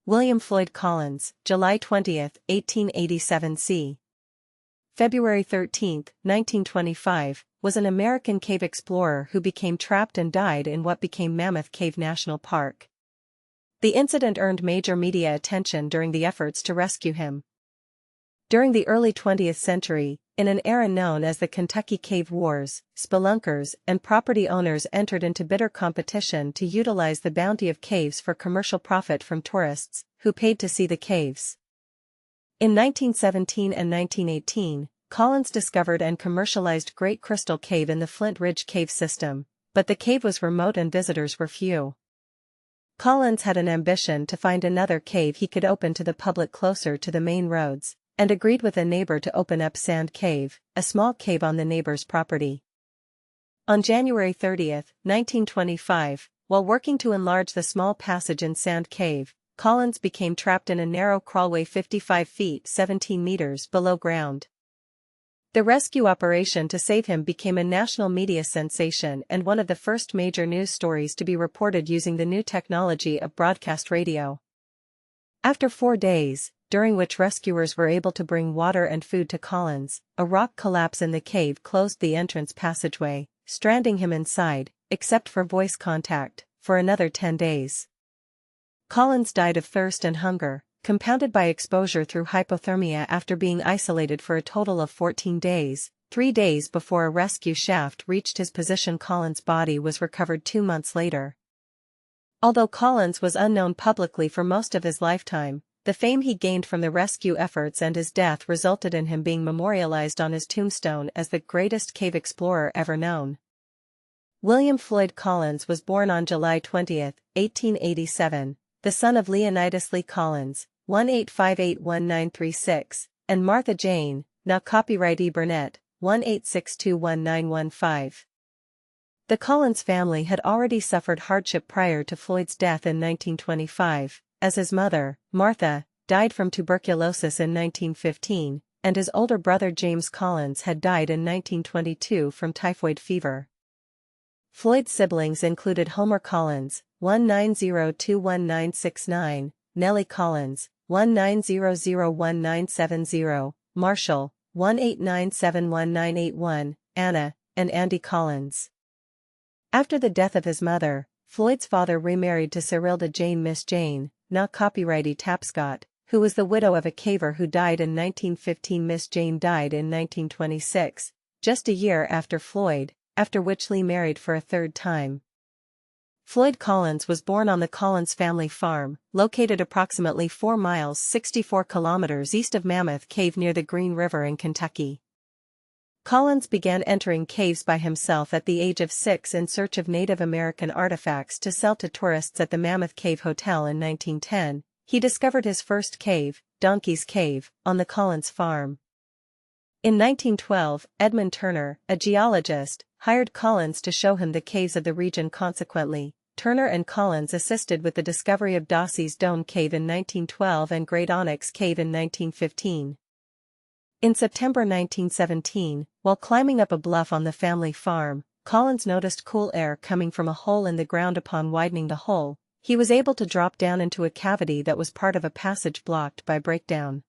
William Floyd Collins, July 20, 1887 c. February 13, 1925, was an American cave explorer who became trapped and died in what became Mammoth Cave National Park. The incident earned major media attention during the efforts to rescue him. During the early 20th century, in an era known as the Kentucky Cave Wars, spelunkers and property owners entered into bitter competition to utilize the bounty of caves for commercial profit from tourists, who paid to see the caves. In 1917 and 1918, Collins discovered and commercialized Great Crystal Cave in the Flint Ridge Cave system, but the cave was remote and visitors were few. Collins had an ambition to find another cave he could open to the public closer to the main roads, and agreed with a neighbor to open up Sand Cave, a small cave on the neighbor's property. On January 30, 1925, while working to enlarge the small passage in Sand Cave, Collins became trapped in a narrow crawlway 55 feet 17 meters below ground. The rescue operation to save him became a national media sensation and one of the first major news stories to be reported using the new technology of broadcast radio. After 4 days, during which rescuers were able to bring water and food to Collins, a rock collapse in the cave closed the entrance passageway, stranding him inside, except for voice contact, for another 10 days. Collins died of thirst and hunger, compounded by exposure through hypothermia after being isolated for a total of 14 days, 3 days before a rescue shaft reached his position. Collins' body was recovered 2 months later. Although Collins was unknown publicly for most of his lifetime, the fame he gained from the rescue efforts and his death resulted in him being memorialized on his tombstone as the greatest cave explorer ever known. William Floyd Collins was born on July 20, 1887, the son of Leonidas Lee Collins, 1-858-1936, and Martha Jane, now copyright E. Burnett, 1-862-1915. The Collins family had already suffered hardship prior to Floyd's death in 1925. As his mother, Martha, died from tuberculosis in 1915, and his older brother James Collins had died in 1922 from typhoid fever. Floyd's siblings included Homer Collins, 1902169, Nellie Collins, 1900170, Marshall, 1897191, Anna, and Andy Collins. After the death of his mother, Floyd's father remarried to Cyrilda Jane Miss Jane, now copyright E. Tapscott, who was the widow of a caver who died in 1915. Miss Jane died in 1926, just a year after Floyd, after which Lee married for a third time. Floyd Collins was born on the Collins family farm, located approximately 4 miles 64 kilometers east of Mammoth Cave near the Green River in Kentucky. Collins began entering caves by himself at the age of 6 in search of Native American artifacts to sell to tourists at the Mammoth Cave Hotel in 1910. He discovered his first cave, Donkey's Cave, on the Collins farm. In 1912, Edmund Turner, a geologist, hired Collins to show him the caves of the region. Consequently, Turner and Collins assisted with the discovery of Dossie's Dome Cave in 1912 and Great Onyx Cave in 1915. In September 1917, while climbing up a bluff on the family farm, Collins noticed cool air coming from a hole in the ground. Upon widening the hole, he was able to drop down into a cavity that was part of a passage blocked by breakdown.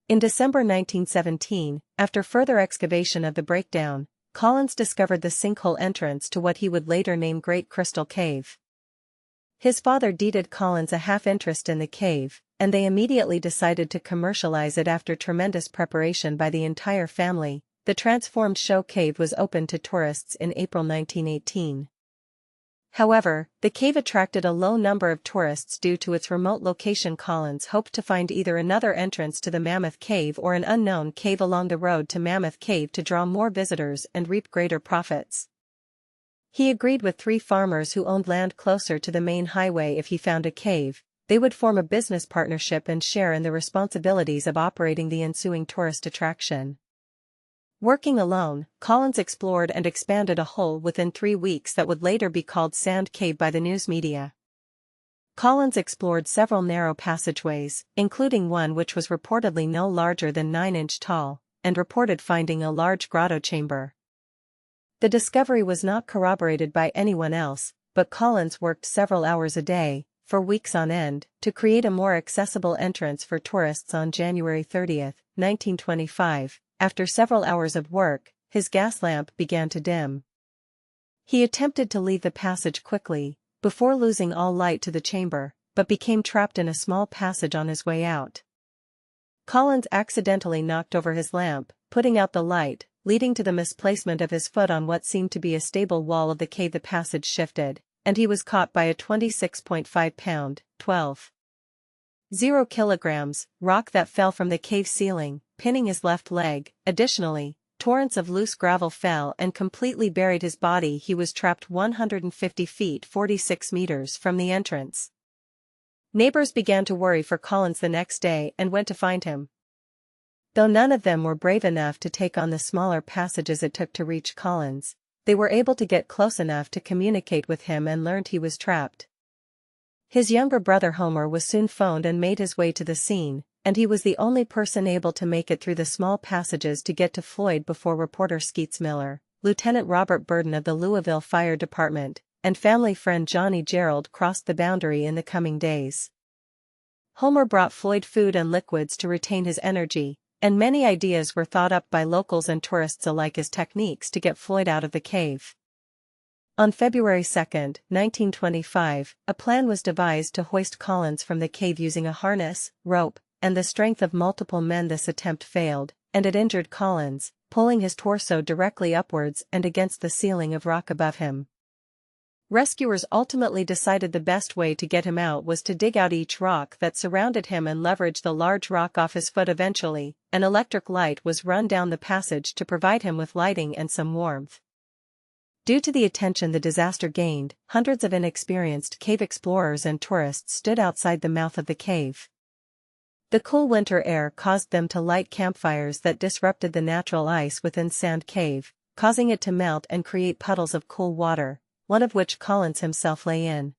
In December 1917, after further excavation of the breakdown, Collins discovered the sinkhole entrance to what he would later name Great Crystal Cave. His father deeded Collins a half interest in the cave, and they immediately decided to commercialize it. After tremendous preparation by the entire family, the transformed show cave was opened to tourists in April 1918. However, the cave attracted a low number of tourists due to its remote location. Collins hoped to find either another entrance to the Mammoth Cave or an unknown cave along the road to Mammoth Cave to draw more visitors and reap greater profits. He agreed with 3 farmers who owned land closer to the main highway. If he found a cave, they would form a business partnership and share in the responsibilities of operating the ensuing tourist attraction. Working alone, Collins explored and expanded a hole within 3 weeks that would later be called Sand Cave by the news media. Collins explored several narrow passageways, including one which was reportedly no larger than 9 inches tall, and reported finding a large grotto chamber. The discovery was not corroborated by anyone else, but Collins worked several hours a day, for weeks on end, to create a more accessible entrance for tourists. On January 30, 1925, after several hours of work, his gas lamp began to dim. He attempted to leave the passage quickly, before losing all light to the chamber, but became trapped in a small passage on his way out. Collins accidentally knocked over his lamp, putting out the light, leading to the misplacement of his foot on what seemed to be a stable wall of the cave. The passage shifted, and he was caught by a 26.5-pound, 12.0 kilograms, rock that fell from the cave ceiling, pinning his left leg. Additionally, torrents of loose gravel fell and completely buried his body. He was trapped 150 feet 46 meters from the entrance. Neighbors began to worry for Collins the next day and went to find him. Though none of them were brave enough to take on the smaller passages it took to reach Collins, they were able to get close enough to communicate with him and learned he was trapped. His younger brother Homer was soon phoned and made his way to the scene, and he was the only person able to make it through the small passages to get to Floyd before reporter Skeets Miller, Lieutenant Robert Burden of the Louisville Fire Department, and family friend Johnny Gerald crossed the boundary in the coming days. Homer brought Floyd food and liquids to retain his energy, and many ideas were thought up by locals and tourists alike as techniques to get Floyd out of the cave. On February 2, 1925, a plan was devised to hoist Collins from the cave using a harness, rope, and the strength of multiple men. This attempt failed, and it injured Collins, pulling his torso directly upwards and against the ceiling of rock above him. Rescuers ultimately decided the best way to get him out was to dig out each rock that surrounded him and leverage the large rock off his foot. Eventually, an electric light was run down the passage to provide him with lighting and some warmth. Due to the attention the disaster gained, hundreds of inexperienced cave explorers and tourists stood outside the mouth of the cave. The cool winter air caused them to light campfires that disrupted the natural ice within Sand Cave, causing it to melt and create puddles of cool water, one of which Collins himself lay in.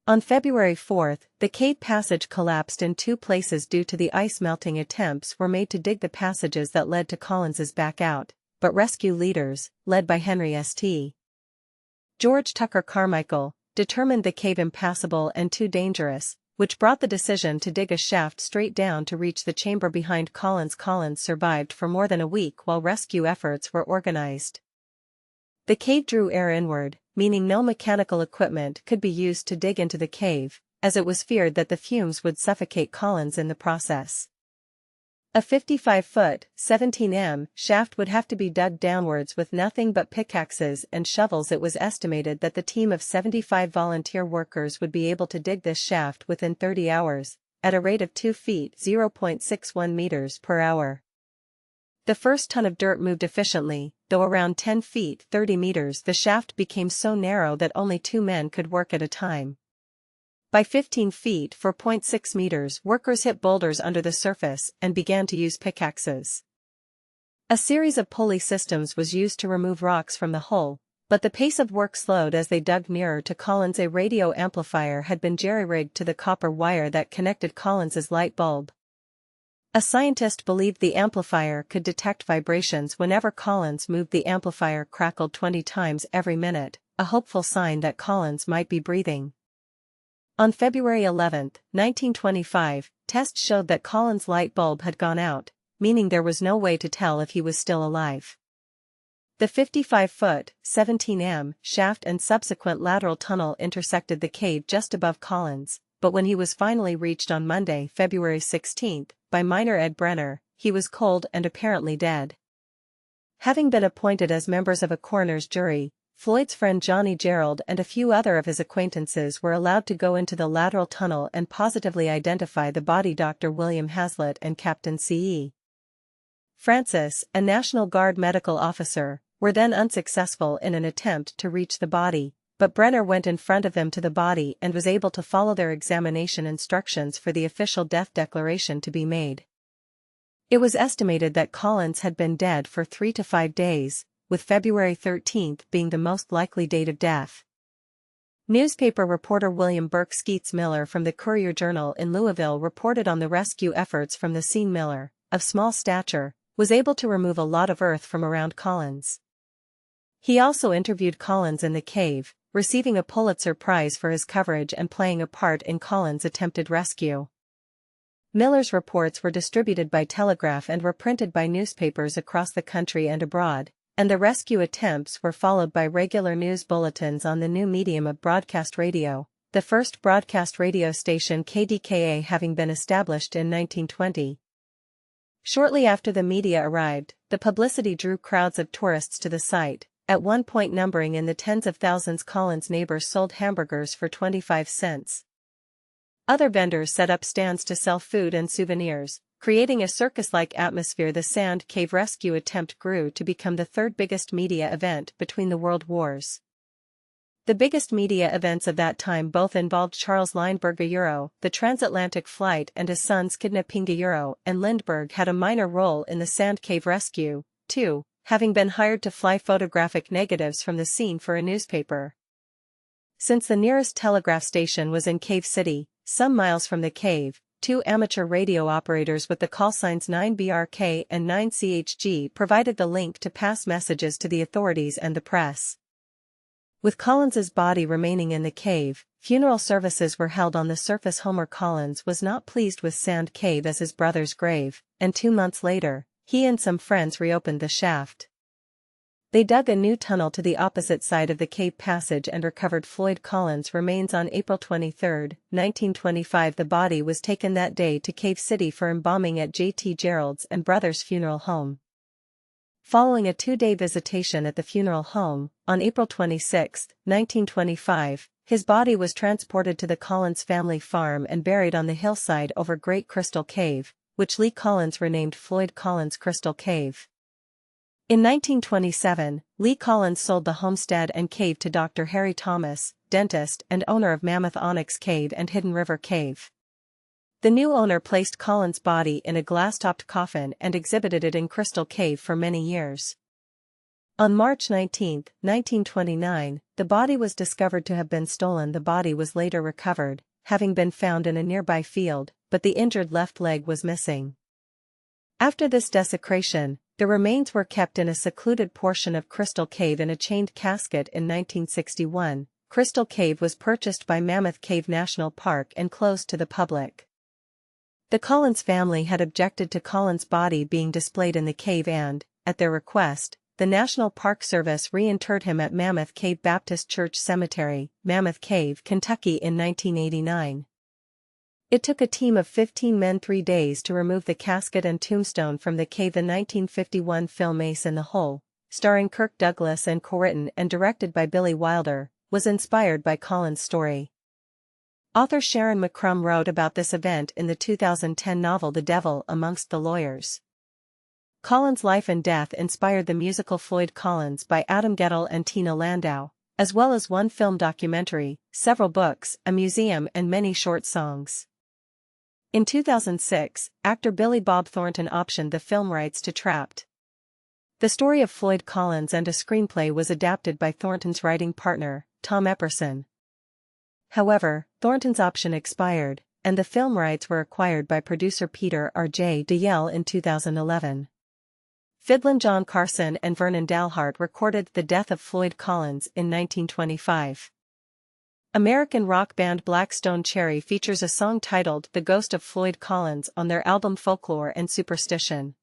On February 4, the cave passage collapsed in two places due to the ice melting. Attempts were made to dig the passages that led to Collins's back out, but rescue leaders, led by Henry St. George Tucker Carmichael, determined the cave impassable and too dangerous, which brought the decision to dig a shaft straight down to reach the chamber behind Collins. Collins survived for more than a week while rescue efforts were organized. The cave drew air inward, meaning no mechanical equipment could be used to dig into the cave, as it was feared that the fumes would suffocate Collins in the process. A 55-foot, 17 shaft would have to be dug downwards with nothing but pickaxes and shovels. It was estimated that the team of 75 volunteer workers would be able to dig this shaft within 30 hours, at a rate of 2 feet (0.61 meters) per hour. The first ton of dirt moved efficiently, though around 10 feet (30 meters) the shaft became so narrow that only 2 men could work at a time. By 15 feet (4.6 meters) workers hit boulders under the surface and began to use pickaxes. A series of pulley systems was used to remove rocks from the hole, but the pace of work slowed as they dug nearer to Collins. A radio amplifier had been jerry-rigged to the copper wire that connected Collins's light bulb. A scientist believed the amplifier could detect vibrations whenever Collins moved. The amplifier crackled 20 times every minute, a hopeful sign that Collins might be breathing. On February 11, 1925, tests showed that Collins' light bulb had gone out, meaning there was no way to tell if he was still alive. The 55-foot, 17 shaft and subsequent lateral tunnel intersected the cave just above Collins, but when he was finally reached on Monday, February 16, by miner Ed Brenner, he was cold and apparently dead. Having been appointed as members of a coroner's jury, Floyd's friend Johnny Gerald and a few other of his acquaintances were allowed to go into the lateral tunnel and positively identify the body. Dr. William Hazlitt and Captain C.E. Francis, a National Guard medical officer, were then unsuccessful in an attempt to reach the body, but Brenner went in front of them to the body and was able to follow their examination instructions for the official death declaration to be made. It was estimated that Collins had been dead for 3 to 5 days, with February 13 being the most likely date of death. Newspaper reporter William Burke Skeets Miller from the Courier-Journal in Louisville reported on the rescue efforts from the scene. Miller, of small stature, was able to remove a lot of earth from around Collins. He also interviewed Collins in the cave, receiving a Pulitzer Prize for his coverage and playing a part in Collins' attempted rescue. Miller's reports were distributed by telegraph and were printed by newspapers across the country and abroad, and the rescue attempts were followed by regular news bulletins on the new medium of broadcast radio, the first broadcast radio station KDKA having been established in 1920. Shortly after the media arrived, the publicity drew crowds of tourists to the site, at one point numbering in the tens of thousands. Collins' neighbors sold hamburgers for 25 cents. Other vendors set up stands to sell food and souvenirs, creating a circus-like atmosphere. The Sand Cave rescue attempt grew to become the third biggest media event between the world wars. The biggest media events of that time both involved Charles Lindbergh, the transatlantic flight, and his son's kidnapping, and Lindbergh had a minor role in the Sand Cave rescue, too, having been hired to fly photographic negatives from the scene for a newspaper. Since the nearest telegraph station was in Cave City, some miles from the cave, two amateur radio operators with the call signs 9BRK and 9CHG provided the link to pass messages to the authorities and the press. With Collins's body remaining in the cave, funeral services were held on the surface. Homer Collins was not pleased with Sand Cave as his brother's grave, and 2 months later, he and some friends reopened the shaft. They dug a new tunnel to the opposite side of the cave passage and recovered Floyd Collins' remains on April 23, 1925. The body was taken that day to Cave City for embalming at J.T. Gerald's and Brothers Funeral Home. Following a 2-day visitation at the funeral home, on April 26, 1925, his body was transported to the Collins family farm and buried on the hillside over Great Crystal Cave, which Lee Collins renamed Floyd Collins Crystal Cave. In 1927, Lee Collins sold the homestead and cave to Dr. Harry Thomas, dentist and owner of Mammoth Onyx Cave and Hidden River Cave. The new owner placed Collins' body in a glass-topped coffin and exhibited it in Crystal Cave for many years. On March 19, 1929, the body was discovered to have been stolen. The body was later recovered, having been found in a nearby field, but the injured left leg was missing. After this desecration, the remains were kept in a secluded portion of Crystal Cave in a chained casket. In 1961, Crystal Cave was purchased by Mammoth Cave National Park and closed to the public. The Collins family had objected to Collins' body being displayed in the cave and, at their request, the National Park Service reinterred him at Mammoth Cave Baptist Church Cemetery, Mammoth Cave, Kentucky in 1989. It took a team of 15 men 3 days to remove the casket and tombstone from the cave. The 1951 film Ace in the Hole, starring Kirk Douglas and co-written and directed by Billy Wilder, was inspired by Collins' story. Author Sharon McCrum wrote about this event in the 2010 novel The Devil Amongst the Lawyers. Collins' life and death inspired the musical Floyd Collins by Adam Guettel and Tina Landau, as well as one film documentary, several books, a museum and many short songs. In 2006, actor Billy Bob Thornton optioned the film rights to Trapped. The story of Floyd Collins and a screenplay was adapted by Thornton's writing partner, Tom Epperson. However, Thornton's option expired, and the film rights were acquired by producer Peter R.J. DeYell in 2011. Fiddlin' John Carson and Vernon Dalhart recorded The Death of Floyd Collins in 1925. American rock band Black Stone Cherry features a song titled The Ghost of Floyd Collins on their album Folklore and Superstition.